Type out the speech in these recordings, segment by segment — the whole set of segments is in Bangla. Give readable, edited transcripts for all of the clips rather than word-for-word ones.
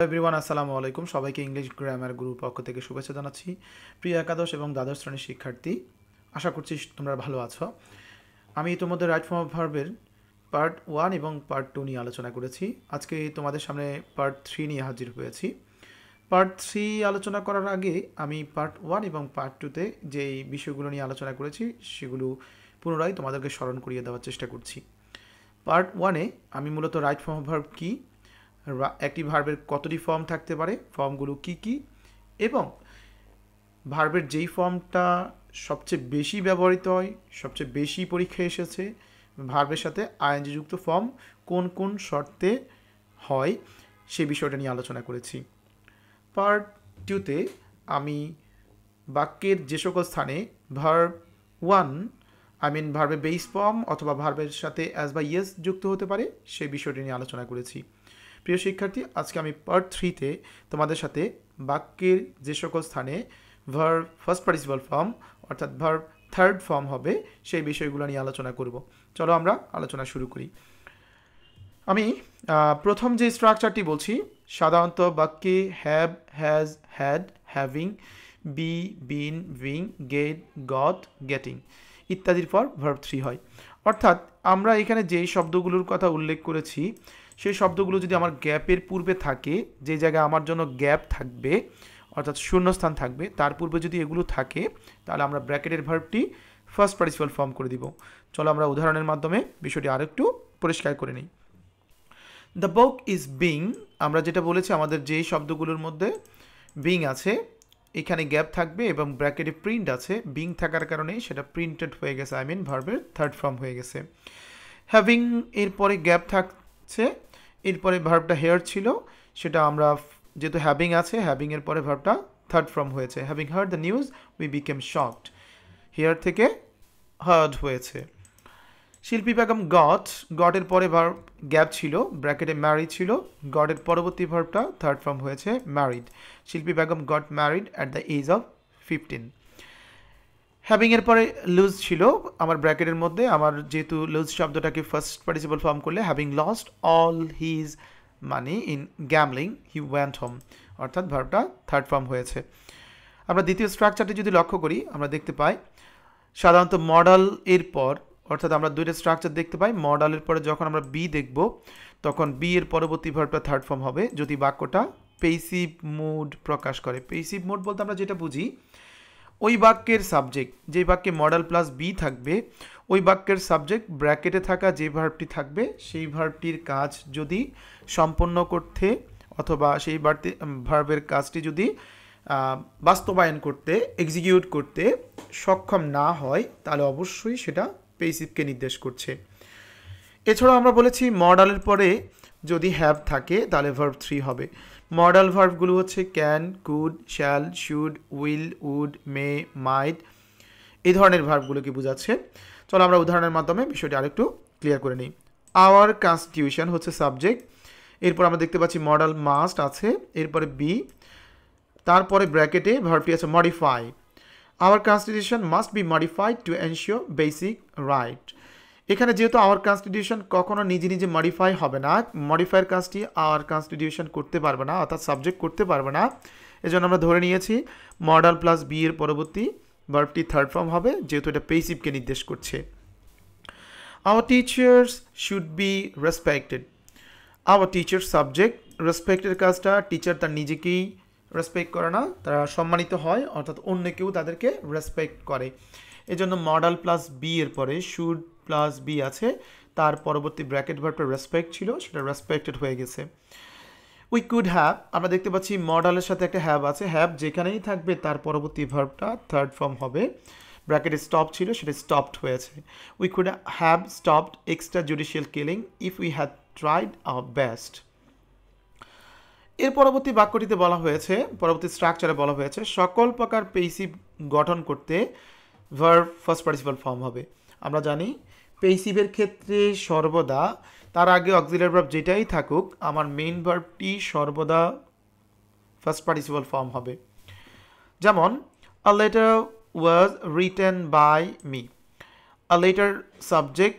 এভরিওয়ান আসসালামু আলাইকুম সবাইকে ইংলিশ গ্রামার গ্রুপ পক্ষ থেকে শুভেচ্ছা জানাচ্ছি প্রিয় একাদশ এবং দ্বাদশ শ্রেণীর শিক্ষার্থী আশা করছি তোমরা ভালো আছো আমি ইতিমধ্যে রাইট ফর্ম অফ ভার্বের পার্ট 1 এবং পার্ট 2 নিয়ে আলোচনা করেছি আজকে তোমাদের সামনে পার্ট 3 নিয়ে হাজির হয়েছি পার্ট 3 আলোচনা করার আগে আমি পার্ট 1 এবং পার্ট 2 তে যেই বিষয়গুলো নিয়ে আলোচনা করেছি সেগুলো পুনরায় তোমাদেরকে স্মরণ করিয়ে দেওয়ার চেষ্টা করছি পার্ট 1 এ আমি মূলত রাইট ফর্ম অফ ভার্ব কি একটি ভার্বের কতটি ফর্ম থাকতে পারে ফর্মগুলো কি কি এবং ভার্বের যেই ফর্মটা সবচেয়ে বেশি ব্যবহৃত হয় সবচেয়ে বেশি পরীক্ষায় এসেছে ভার্বের সাথে আইএনজি যুক্ত ফর্ম কোন কোন শর্তে হয় সেই বিষয়টা নিয়ে আলোচনা করেছি পার্ট 2 তে আমি বাক্যের যে সকল স্থানে ভার্ব 1 ভার্বের বেস ফর্ম অথবা ভার্বের সাথে অ্যাজ বা ইয়েস যুক্ত হতে পারে সেই বিষয়টি নিয়ে আলোচনা করেছি প্রিয় শিক্ষার্থী আজকে আমি পার্ট 3 তে তোমাদের সাথে বাক্যের যে সকল স্থানে ভার্ব ফার্স্ট পার্টিসিপাল ফর্ম অর্থাৎ ভার্ব থার্ড ফর্ম হবে সেই বিষয়গুলো নিয়ে আলোচনা করব চলো আমরা আলোচনা শুরু করি আমি প্রথম যে স্ট্রাকচারটি বলছি সাধারণত বাক্যে have has had having B bin wing gate got getting ইত্যাদির পর ভার্ব 3 হয় অর্থাৎ আমরা এখানে যেই শব্দগুলোর কথা উল্লেখ করেছি সেই শব্দগুলো যদি আমার গ্যাপের পূর্বে থাকে যে জায়গায় আমার জন্য গ্যাপ থাকবে অর্থাৎ শূন্যস্থান থাকবে তার পূর্বে যদি এগুলো থাকে তাহলে আমরা ব্র্যাকেটের ভার্বটি ফার্স্ট পার্টিসিপাল ফর্ম করে দিব চলো আমরা উদাহরণের মাধ্যমে বিষয়টি আরেকটু পরিষ্কার করে নিই দ্য বুক ইজ বিং আমরা যেটা বলেছি আমাদের যেই শব্দগুলোর মধ্যে বিং আছে এখানে গ্যাপ থাকবে এবং ব্র্যাকেটে প্রিন্ট আছে বিং থাকার কারণে সেটা প্রিন্টেড হয়ে গেছে ভার্বের থার্ড ফর্ম হয়ে গেছে হ্যাভিং এরপরে গ্যাপ থাকছে এরপরে ভার্বটা হেয়ার ছিল সেটা আমরা যেহেতু হ্যাভিং আছে হ্যাভিং এর পরে ভার্বটা থার্ড ফর্ম হয়েছে having heard the news we became shocked here থেকে হার্ড হয়েছে শিল্পী বেগম গটের পরে ভার্ব গ্যাপ ছিল ব্র্যাকেটে ম্যারিড ছিল গটের পরবর্তী ভার্বটা থার্ড ফর্ম হয়েছে married Shilpi Begum got married at the age of 15 having এর পরে লুজ ছিল আমার ব্র্যাকেটের মধ্যে আমার যেহেতু লুজ শব্দটাকে ফার্স্ট পার্টিসিপাল ফর্ম করলে having lost all his money in gambling he went home অর্থাৎ ভার্বটা থার্ড ফর্ম হয়েছে আমরা দ্বিতীয় স্ট্রাকচারটি যদি লক্ষ্য করি আমরা দেখতে পাই সাধারণত মডাল এর পর অর্থাৎ আমরা দুইটা স্ট্রাকচার দেখতে পাই মডালের পরে যখন আমরা বি দেখব তখন বি এর পরবর্তী ভার্বটা থার্ড ফর্ম হবে যদি বাক্যটা পেসিভ মুড প্রকাশ করে পেসিভ মুড বলতে আমরা যেটা বুঝি ওই বাক্যের সাবজেক্ট যে বাক্যে মডাল প্লাস বি থাকবে ওই বাক্যের সাবজেক্ট ব্র্যাকেটে থাকা যে ভার্বটি থাকবে সেই ভার্বটির কাজ যদি সম্পন্ন করতে অথবা সেই ভার্বের কাজটি যদি বাস্তবায়ন করতে এক্সিকিউট করতে সক্ষম না হয় তাহলে অবশ্যই সেটা পেসিভকে নির্দেশ করছে এছাড়াও আমরা বলেছি মডালের পরে যদি হ্যাভ থাকে তাহলে ভার্ব 3 হবে মডাল ভার্বগুলো হচ্ছে can could shall should will would may might এই ধরনের ভার্বগুলোকে বোঝাচ্ছে চলো আমরা উদাহরণের মাধ্যমে বিষয়টি আরেকটু ক্লিয়ার করে নিই আওয়ার কনস্টিটিউশন হচ্ছে সাবজেক্ট এরপর আমরা দেখতে পাচ্ছি মডাল মাস্ট আছে এরপরে বি তারপরে ব্র্যাকেটে ভার্বটি আছে modify hour constitution must be modified to ensure basic right এখানে যেহেতু আওয়ার কনস্টিটিউশন কখনো নিজে নিজে মডিফাই হবে না মডিফাইয়ের কাজটি আওয়ার কনস্টিটিউশন করতে পারবে না অর্থাৎ সাবজেক্ট করতে পারবে না এজন্য আমরা ধরে নিয়েছি মডাল প্লাস বি এর পরবর্তী ভার্বটি থার্ড ফর্ম হবে যেহেতু এটা পেসিভকে নির্দেশ করছে our teachers should be respected our teacher subject রেসপেক্টের কাজটা টিচার তার নিজেকেই রেসপেক্ট করে না তারা সম্মানিত হয় অর্থাৎ অন্য কেউ তাদেরকে রেসপেক্ট করে এজন্য মডাল প্লাস বি এর পরে শুড প্লাস বি আছে তার পরবর্তী ব্র্যাকেট ভার্বটা রেসপেক্ট ছিল সেটা রেসপেক্টেড হয়ে গেছে উই কুড হ্যাভ আমরা দেখতে পাচ্ছি মডালের সাথে একটা হ্যাভ আছে হ্যাভ যেখানেই থাকবে তার পরবর্তী ভার্বটা থার্ড ফর্ম হবে ব্র্যাকেটে স্টপ ছিল সেটা স্টপড হয়েছে we could have stopped extra judicial killing if we had tried our best এর পরবর্তী বাক্যটিতে বলা হয়েছে পরবর্তী স্ট্রাকচারে বলা হয়েছে সকল প্রকার পেসিভ গঠন করতে ভার্ব ফার্স্ট পার্টিসিপাল ফর্ম হবে আমরা জানি পেসিভের ক্ষেত্রে সর্বদা তার আগে অক্সিলারি ভার্ব যেটাই থাকুক আমার মেইন ভার্বটি সর্বদা ফার্স্ট পার্টিসিপাল ফর্ম হবে যেমন a letter was written by me a letter subject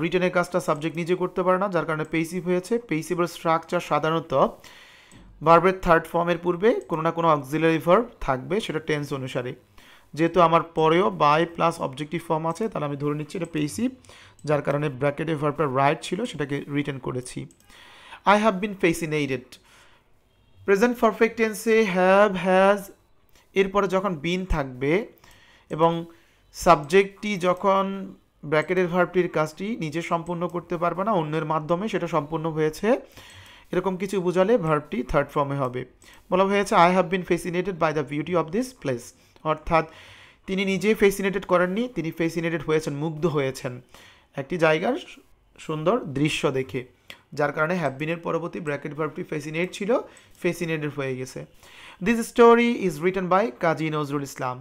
রিটেনের কাজটা সাবজেক্ট নিজে করতে পারে না যার কারণে পেসিভ হয়েছে পেসিভের স্ট্রাকচার সাধারণত ভার্বের থার্ড ফর্মের পূর্বে কোনো না কোনো অক্সিলারি ভার্ব থাকবে, সেটা টেন্স অনুসারে। যেহেতু আমার পরেও বাই প্লাস অবজেক্টিভ ফর্ম আছে, তাহলে আমি ধরে নিচ্ছি এটা পেসিভ, যার কারণে ব্র্যাকেটে ভার্বটা রাইট ছিল, সেটাকে রিটার্ন করেছি। I have been fascinated, present perfect টেন্সে হ্যাভ, হ্যাজ এরপরে যখন বিন থাকবে এবং সাবজেক্টটি যখন ব্র্যাকেটের ভার্বটির কাজটি নিজে সম্পূর্ণ করতে পারবে না, অন্যের মাধ্যমে সেটা সম্পূর্ণ হয়েছে, এরকম কিছু বোঝালে ভার্বটি থার্ড ফর্মে হবে। বলা হয়েছে I have been fascinated by the beauty of this place, অর্থাৎ তিনি নিজে ফেসিনেটেড করেননি, তিনি ফেসিনেটেড হয়েছেন, মুগ্ধ হয়েছেন একটি জায়গার সুন্দর দৃশ্য দেখে, যার কারণে হ্যাভ বিনের পরবর্তী ব্র্যাকেট ভার্বটি ফেসিনেট ছিল, ফেসিনেটেড হয়ে গেছে। This story is written by Kazi Nazrul Islam.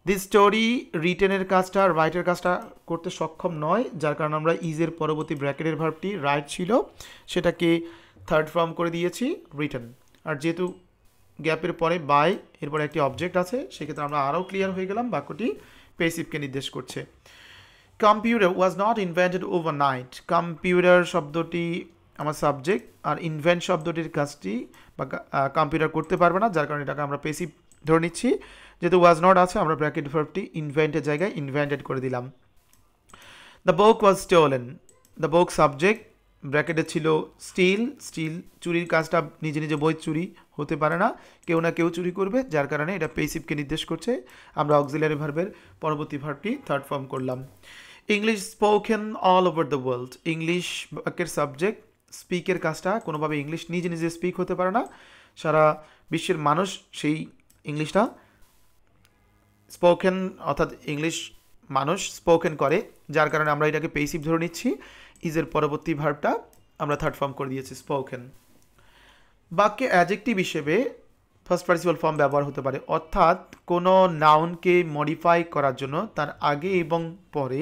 This story রিটেনের কাজটা, রাইটের কাজটা করতে সক্ষম নয়, যার কারণে আমরা ইজের পরবর্তী ব্র্যাকেটের ভার্বটি রাইট ছিল, সেটাকে থার্ড ফর্ম করে দিয়েছি রিটেন। আর যেহেতু গ্যাপের পরে বাই এরপরে একটি অবজেক্ট আছে, সেক্ষেত্রে আমরা আরও ক্লিয়ার হয়ে গেলাম, বাক্যটি পেসিভকে নির্দেশ করছে। Computer was not invented overnight, computer শব্দটি আমার সাবজেক্ট, আর ইনভেন্ট শব্দটির কাজটি বা কম্পিউটার করতে পারবে না, যার কারণে এটাকে আমরা পেসিভ ধরে নিচ্ছি। যেহেতু ওয়াজ নট আছে, আমরা ব্র্যাকেট ভার্বটি ইনভেন্টের জায়গায় ইনভেন্টেড করে দিলাম। The book was stolen, the book subject, ব্র্যাকেটে ছিল স্টিল, স্টিল চুরির কাজটা নিজে নিজে বই চুরি হতে পারে না, কেউ না কেউ চুরি করবে, যার কারণে এটা পেসিভকে নির্দেশ করছে। আমরা অক্সিলারি ভার্বের পরবর্তী ভার্বটি থার্ড ফর্ম করলাম। English spoken all over the world, English বাক্যের সাবজেক্ট, স্পিকের কাজটা কোনোভাবে ইংলিশ নিজে নিজে স্পিক হতে পারে না, সারা বিশ্বের মানুষ সেই ইংলিশটা স্পোকেন, অর্থাৎ ইংলিশ মানুষ স্পোকেন করে, যার কারণে আমরা এটাকে পেসিভ ধরে নিচ্ছি। ইজের পরবর্তী ভার্বটা আমরা থার্ড ফর্ম করে দিয়েছি স্পোকেন। বাক্যে অ্যাডজেক্টিভ হিসেবে ফার্স্ট পার্টিসিপাল ফর্ম ব্যবহার হতে পারে, অর্থাৎ কোনো নাউনকে মডিফাই করার জন্য তার আগে এবং পরে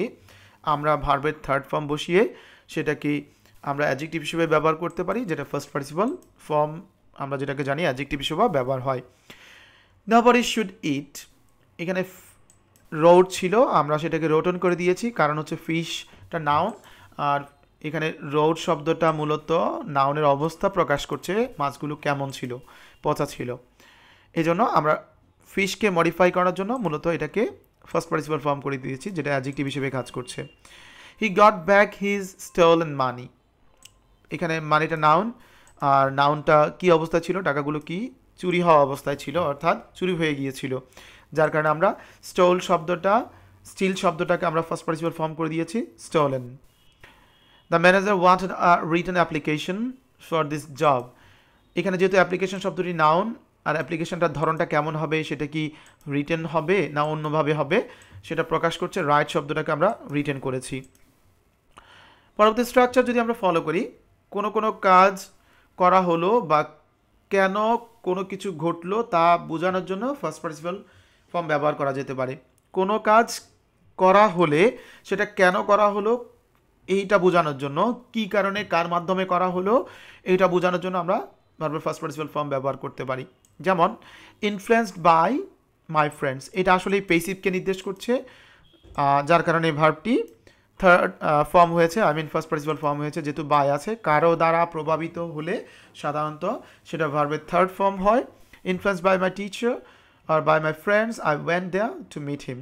আমরা ভার্বের থার্ড ফর্ম বসিয়ে সেটাকে আমরা অ্যাডজেক্টিভ হিসেবে ব্যবহার করতে পারি, যেটা ফার্স্ট পার্টিসিপাল ফর্ম আমরা যেটাকে জানি অ্যাডজেক্টিভ হিসেবে ব্যবহার হয়। নবডি শুড ইট, এখানে রোড ছিল, আমরা সেটাকে রোটন করে দিয়েছি, কারণ হচ্ছে ফিশটা নাউন, আর এখানে রোড শব্দটা মূলত নাউনের অবস্থা প্রকাশ করছে, মাছগুলো কেমন ছিল, পচা ছিল, এই জন্য আমরা ফিশকে মডিফাই করার জন্য মূলত এটাকে ফার্স্ট পার্টিসিপাল ফর্ম করে দিয়েছি, যেটা অ্যাডজেক্টিভ হিসেবে কাজ করছে। He got back his stolen money, এখানে মানিটা নাউন, আর নাউনটা কি অবস্থায় ছিল, টাকাগুলো কি চুরি হওয়া অবস্থায় ছিল, অর্থাৎ চুরি হয়ে গিয়েছিল, যার কারণে আমরা স্টোল শব্দটা, স্টিল শব্দটাকে আমরা ফার্স্ট পার্টিসিপাল ফর্ম করে দিয়েছি stolen. The manager wanted a written application for this job, এখানে যেহেতু অ্যাপ্লিকেশন শব্দটি নাউন, আর অ্যাপ্লিকেশনটার ধরনটা কেমন হবে, সেটা কি রিটেন হবে না অন্যভাবে হবে, সেটা প্রকাশ করছে, রাইট শব্দটাকে আমরা রিটেন করেছি। পরবর্তী স্ট্রাকচার যদি আমরা ফলো করি, কোনো কোনো কাজ করা হলো বা কেন কোনো কিছু ঘটলো তা বোঝানোর জন্য ফার্স্ট পার্টিসিপাল ফর্ম ব্যবহার করা যেতে পারে। কোনো কাজ করা হলে সেটা কেন করা হলো এইটা বোঝানোর জন্য, কি কারণে কার মাধ্যমে করা হলো এইটা বোঝানোর জন্য আমরা ভার্বের ফার্স্ট পার্টিসিপাল ফর্ম ব্যবহার করতে পারি। যেমন ইনফ্লুয়েন্সড বাই মাই ফ্রেন্ডস, এটা আসলে পেসিভকে নির্দেশ করছে, যার কারণে ভার্বটি থার্ড ফর্ম হয়েছে, I mean first participle form হয়েছে, যেহেতু বাই আছে। কারো দ্বারা প্রভাবিত হলে সাধারণত সেটা ভার্বের থার্ড ফর্ম হয়। ইনফ্লুয়েন্সড বাই মাই টিচার আর by my friends I went there to meet him.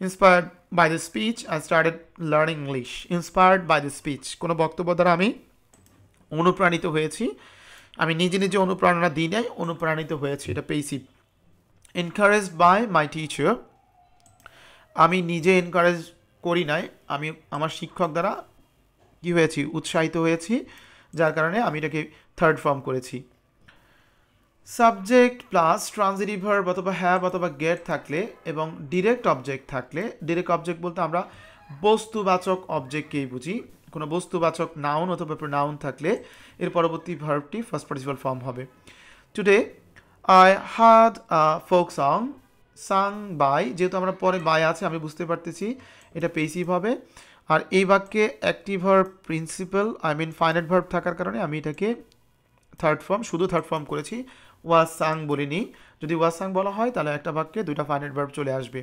Inspired by the speech I started learning English, inspired by the speech, কোনো বক্তব্য দ্বারা আমি অনুপ্রাণিত হয়েছি, আমি নিজে নিজে অনুপ্রেরণা দিই নাই, অনুপ্রাণিত হয়েছি, এটা passive. Encouraged by my teacher, আমি নিজে এনকারেজ করি নাই, আমি আমার শিক্ষক দ্বারা কী হয়েছি, উৎসাহিত হয়েছি, যার কারণে আমি এটাকে থার্ড ফর্ম করেছি। সাবজেক্ট প্লাস ট্রানজিটিভ ভার্ব অথবা হ্যাভ অথবা গেট থাকলে এবং ডিরেক্ট অবজেক্ট থাকলে, ডিরেক্ট অবজেক্ট বলতে আমরা বস্তুবাচক অবজেক্টকেই বুঝি, কোনো বস্তুবাচক নাউন অথবা প্রোনাউন থাকলে এর পরবর্তী ভার্বটি ফার্স্ট পার্টিসিপাল ফর্ম হবে। Today I had a folk song sung by, যেহেতু আমরা পরে বাই আছে আমি বুঝতে পারতেছি এটা পেসিভ হবে, আর এই বাক্যে active verb principal I mean finite verb থাকার কারণে আমি এটাকে থার্ড ফর্ম, শুধু থার্ড ফর্ম করেছি, ওয়াজ সাং বলিনি। যদি ওয়াজ সাং বলা হয় তাহলে একটা বাক্যে দুইটা ফাইনাইট ভার্ব চলে আসবে।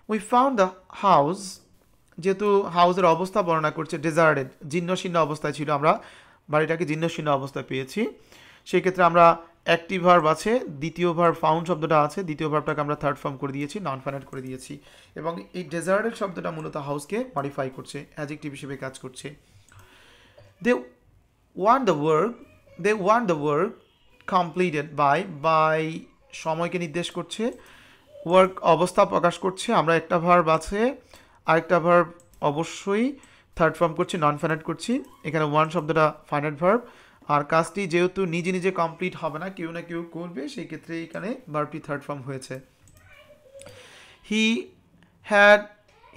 উই ফাউন্ড দ্য হাউস, যেহেতু হাউসের অবস্থা বর্ণনা করছে, ডেজার্টেড, জীর্ণশীর্ণ অবস্থায় ছিল, আমরা বাড়িটাকে জীর্ণশীর্ণ অবস্থায় পেয়েছি, সেই ক্ষেত্রে আমরা একটি ভার্ব আছে, দ্বিতীয় ভার্ব ফাউন্ড শব্দটা আছে, দ্বিতীয় ভার্বটাকে আমরা থার্ড ফর্ম করে দিয়েছি, নন ফাইনাইট করে দিয়েছি। এবং এই ডেজার্টেড শব্দটা মূলত হাউসকে মডিফাই করছে, অ্যাডজেক্টিভ হিসেবে কাজ করছে। They want the work completed by সময়কে নির্দেশ করছে, ওয়ার্ক অবস্থা প্রকাশ করছে। আমরা একটা ভার্ব আছে, আরেকটা ভার্ব অবশ্যই থার্ড ফর্ম করছি, নন ফাইনাইট করছি। এখানে ওয়ান শব্দটা ফাইনাইট ভার্ব, আর কাজটি যেহেতু নিজে নিজে কমপ্লিট হবে না, কেউ না কেউ করবে, সেই ক্ষেত্রে এখানে ভার্বটি থার্ড ফর্ম হয়েছে। হি হ্যাড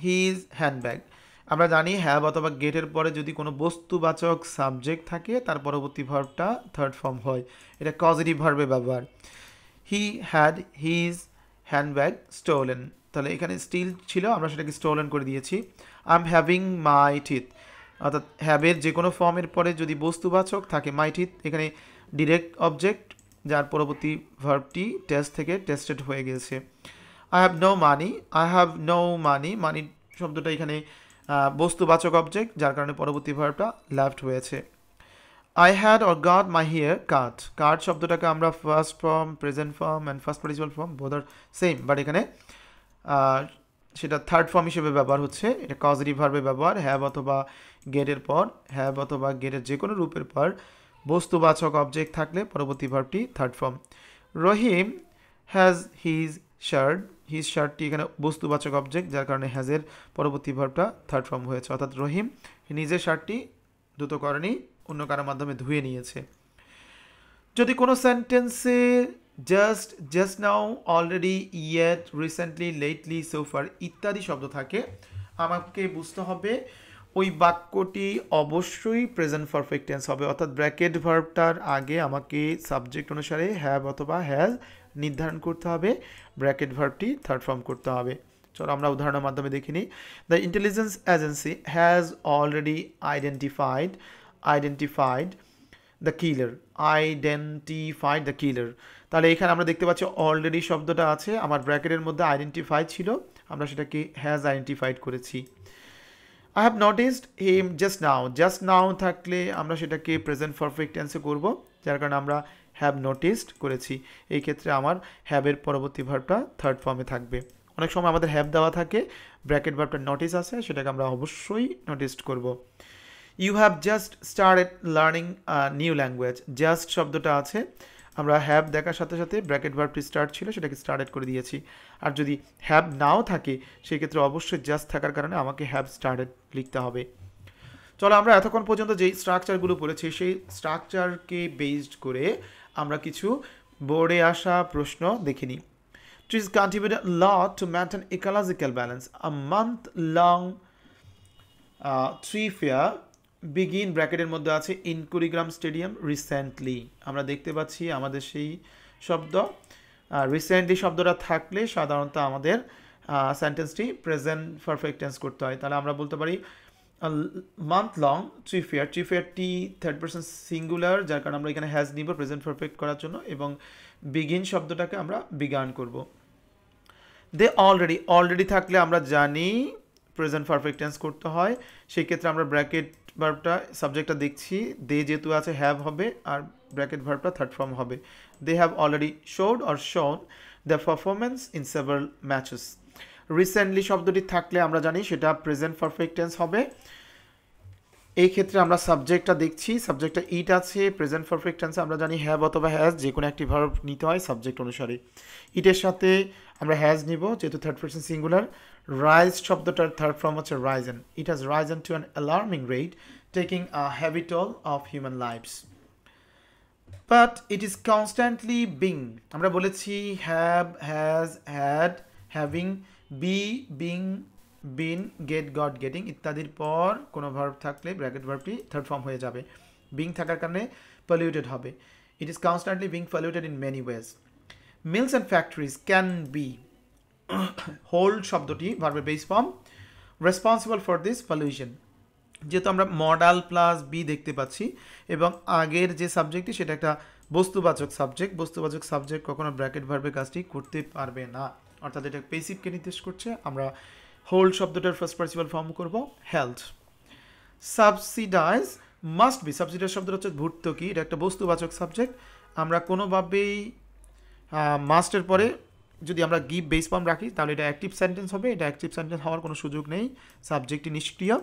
হিজ হ্যান্ডব্যাগ। আমরা জানি হ্যাভ অথবা গেটের পরে যদি কোনো বস্তুবাচক সাবজেক্ট থাকে তার পরবর্তী ভার্বটা থার্ড ফর্ম হয়, এটা কজেটিভ ভার্বে ব্যবহার। He had his handbag stolen, তাহলে এখানে স্টিল ছিল, আমরা সেটাকে স্টোলেন করে দিয়েছি। I am having my teeth, অর্থাৎ হ্যাভের যে কোনো ফর্মের পরে যদি বস্তুবাচক থাকে, মাই টিথ এখানে ডিরেক্ট অবজেক্ট, যার পরবর্তী ভার্বটি টেস্ট থেকে টেস্টেড হয়ে গেছে। I have no money, money শব্দটা এখানে বস্তুবাচক অবজেক্ট, যার কারণে পরবর্তী ভার্বটা লেফট হয়েছে। I had or got my hair cut, cut শব্দটাকে আমরা first form, present form and first participle form both are same, but এখানে সেটা থার্ড ফর্ম হিসেবে ব্যবহার হচ্ছে, এটা কজেটিভ ভার্বে ব্যবহার। হ্যাভ অথবা গেটের পর, হ্যাভ অথবা গেটের যে কোনো রূপের পর বস্তুবাচক অবজেক্ট থাকলে পরবর্তী ভার্বটি third form. Rahim has his shirt, his শার্টটি এখানে বস্তুবাচক অবজেক্ট, যার কারণে হ্যাজের পরবর্তী ভার্বটা থার্ড ফর্ম হয়েছে, অর্থাৎ রহিম নিজের শার্টটি দ্রুত করেনি, অন্য কারোর মাধ্যমে ধুয়ে নিয়েছে। যদি কোনো সেন্টেন্সে just now, already, yet, recently, lately, so far ইত্যাদি শব্দ থাকে, আমাকে বুঝতে হবে ওই বাক্যটি অবশ্যই প্রেজেন্ট পারফেক্ট টেন্স হবে, অর্থাৎ ব্র্যাকেট ভার্বটার আগে আমাকে সাবজেক্ট অনুসারে হ্যাভ অথবা হ্যাজ নির্ধারণ করতে হবে, ব্র্যাকেট ভার্বটি থার্ড ফর্ম করতে হবে। চলো আমরা উদাহরণের মাধ্যমে দেখে নিই। The intelligence agency has already identified the killer, identified the killer. তাহলে এখানে আমরা দেখতে পাচ্ছি অলরেডি শব্দটা আছে, আমার ব্র্যাকেটের মধ্যে আইডেন্টিফাই ছিল, আমরা সেটাকে হ্যাজ আইডেন্টিফাইড করেছি। I have noticed him just now থাকলে আমরা সেটাকে প্রেজেন্ট পারফেক্ট টেন্সে করব, যার কারণে আমরা হ্যাভ নোটিসড করেছি। এই ক্ষেত্রে আমার হ্যাভের পরবর্তী ভার্বটা থার্ড ফর্মে থাকবে। অনেক সময় আমাদের হ্যাভ দেওয়া থাকে, ব্র্যাকেট ভার্বটা নোটিস আছে, সেটাকে আমরা অবশ্যই নোটিসড করব। You have just started learning new language, just শব্দটা আছে, আমরা হ্যাভ দেখার সাথে সাথে ব্র্যাকেট ভার্বটি স্টার্ট ছিল, সেটাকে স্টার্টেড করে দিয়েছি। আর যদি হ্যাভ নাও থাকে সেই ক্ষেত্রে অবশ্যই জাস্ট থাকার কারণে আমাকে হ্যাভ স্টার্টেড লিখতে হবে। চলো আমরা এতক্ষণ পর্যন্ত যেই স্ট্রাকচারগুলো পড়েছি সেই স্ট্রাকচারকে বেসড করে আমরা কিছু বোর্ডে আসা প্রশ্ন দেখে নিই। Trees contribute a lot to maintain ecological balance. A month-long tree fair begin ব্র্যাকেটের মধ্যে আছে ইন কুড়িগ্রাম স্টেডিয়াম রিসেন্টলি। আমরা দেখতে পাচ্ছি আমাদের সেই শব্দ রিসেন্টলি শব্দটা থাকলে সাধারণত আমাদের সেন্টেন্সটি প্রেজেন্ট পারফেক্ট টেন্স করতে হয়। তাহলে আমরা বলতে পারি মান্থ লং ট্রি ফেয়ারটি থার্ড পারসন সিঙ্গুলার, যার কারণে আমরা এখানে হ্যাজ নিব প্রেজেন্ট পারফেক্ট করার জন্য, এবং বিগিন শব্দটাকে আমরা বিগান করব। দে অলরেডি থাকলে আমরা জানি প্রেজেন্ট পারফেক্ট টেন্স করতে হয়, সেই ক্ষেত্রে আমরা ব্র্যাকেট ভার্বটা সাবজেক্টটা দেখছি, দে যেহেতু আছে হ্যাভ হবে, আর ব্র্যাকেট ভার্বটা থার্ড ফর্ম হবে। They have already showed or shown the performance in several matches. Recently শব্দটি থাকলে আমরা জানি সেটা প্রেজেন্ট পারফেক্ট টেন্স হবে। এই ক্ষেত্রে আমরা সাবজেক্টটা দেখছি, সাবজেক্টটা ইট আছে, প্রেজেন্ট পারফেক্ট টেন্সে আমরা জানি হ্যাভ অথবা হ্যাজ যে কোনো একটি ভার্ব নিতে হয় সাবজেক্ট অনুসারে। ইটের সাথে আমরা হ্যাজ নিব যেহেতু থার্ড পারসন সিঙ্গুলার। রাইজ শব্দটার থার্ড ফর্ম হচ্ছে risen. It has risen to an alarming rate taking a heavy toll of human lifes. But it is constantly being, আমরা বলেছি have, has, had, having, be, being, been, get, got, getting ইত্যাদির পর কোনো ভার্ব থাকলে ব্র্যাকেট ভার্বটি থার্ড ফর্ম হয়ে যাবে। বিং থাকার কারণে পলিউটেড হবে। It is constantly being polluted in many ways. Mills and factories can be, hold শব্দটি ভার্বের base form, responsible for this pollution. যেহেতু আমরা মডাল প্লাস বি দেখতে পাচ্ছি এবং আগের যে সাবজেক্টটি সেটা একটা বস্তুবাচক সাবজেক্ট কখনো ব্র্যাকেট ভার্বের কাজটি করতে পারবে না, অর্থাৎ এটা পেসিভকে নির্দেশ করছে। আমরা হোল্ড শব্দটার ফার্স্ট পার্টিসিপাল ফর্ম করব held. Subsidise must be, subsidise শব্দটা হচ্ছে ভর্তুকি, এটা একটা বস্তুবাচক সাবজেক্ট আমরা কোনোভাবেই মাস্টের পরে যদি আমরা গিভ বেস ফর্ম রাখি তাহলে এটা অ্যাক্টিভ সেন্টেন্স হবে। এটা অ্যাক্টিভ সেন্টেন্স হওয়ার কোনো সুযোগ নেই, সাবজেক্টটি নিষ্ক্রিয়,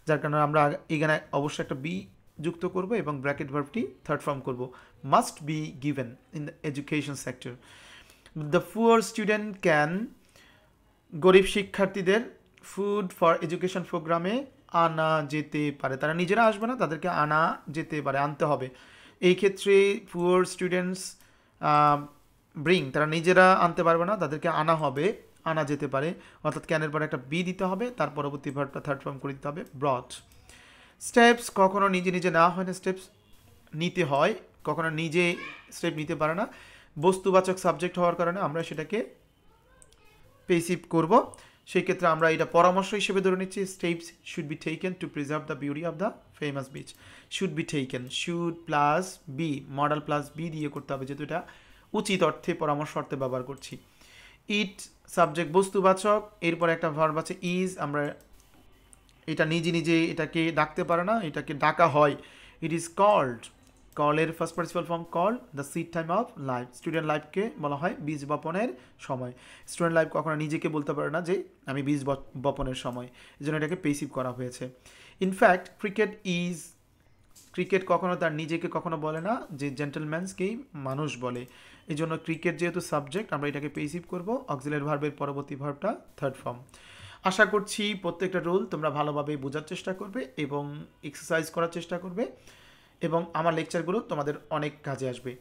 যার কারণে আমরা এখানে অবশ্যই একটা বি যুক্ত করব এবং ব্র্যাকেট ভার্বটি থার্ড ফর্ম করব। Must be given in the education sector. The poor student can, গরিব শিক্ষার্থীদের ফুড ফর এডুকেশন প্রোগ্রামে আনা যেতে পারে। তারা নিজেরা আসবে না, তাদেরকে আনা যেতে পারে, আনতে হবে। এই ক্ষেত্রে পুয়ার স্টুডেন্টস ব্রিং, তারা নিজেরা আনতে পারবে না, তাদেরকে আনা হবে, আনা যেতে পারে। অর্থাৎ ক্যানের পরে একটা বি দিতে হবে, তার পরবর্তী ভার্বটা থার্ড ফর্ম করে দিতে হবে ব্রট। স্টেপস কখনো নিজে নিজে নেওয়া হয় না, স্টেপস নিতে হয়, কখনো নিজে স্টেপ নিতে পারে না। বস্তুবাচক সাবজেক্ট হওয়ার কারণে আমরা সেটাকে পেসিভ করব। সেই ক্ষেত্রে আমরা এটা পরামর্শ হিসেবে ধরে নিচ্ছি, steps should be taken to preserve the beauty of the famous beach. Should be taken, should plus be, model plus be দিয়ে করতে হবে, যেহেতু এটা উচিত অর্থে পরামর্শ অর্থে ব্যবহার করছি। ইট সাবজেক্ট বস্তুবাচক, এরপর একটা ভার্ব আছে ইজ, আমরা এটা নিজে নিজে এটাকে ডাকতে পারে না, এটাকে ডাকা হয়। ইট ইজ কল্ড, কলের first participle form call, the seed time of life. Student লাইফকে বলা হয় বীজ বপনের সময়। স্টুডেন্ট লাইফ কখনো নিজেকে বলতে পারে না যে আমি বীজ বপনের সময়, এই জন্য এটাকে পেসিভ করা হয়েছে। ইনফ্যাক্ট ক্রিকেট ইজ, ক্রিকেট কখনো তার নিজেকে কখনো বলে না, যে জেন্টলম্যানসকেই মানুষ বলে। এই জন্য ক্রিকেট যেহেতু সাবজেক্ট, আমরা এটাকে পেসিভ করব। অক্সিলারি ভার্বের পরবর্তী ভার্বটা থার্ড ফর্ম। আশা করছি প্রত্যেকটা রুল তোমরা ভালোভাবে বোঝার চেষ্টা করবে এবং এক্সারসাইজ করার চেষ্টা করবে, এবং আমার লেকচারগুলো তোমাদের অনেক কাজে আসবে।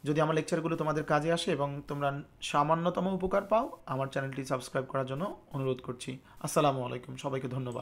যদি আমার লেকচারগুলো তোমাদের কাজে আসে এবং তোমরা সামান্যতম উপকার পাও, আমার চ্যানেলটি সাবস্ক্রাইব করার জন্য অনুরোধ করছি। আসসালামু আলাইকুম, সবাইকে ধন্যবাদ।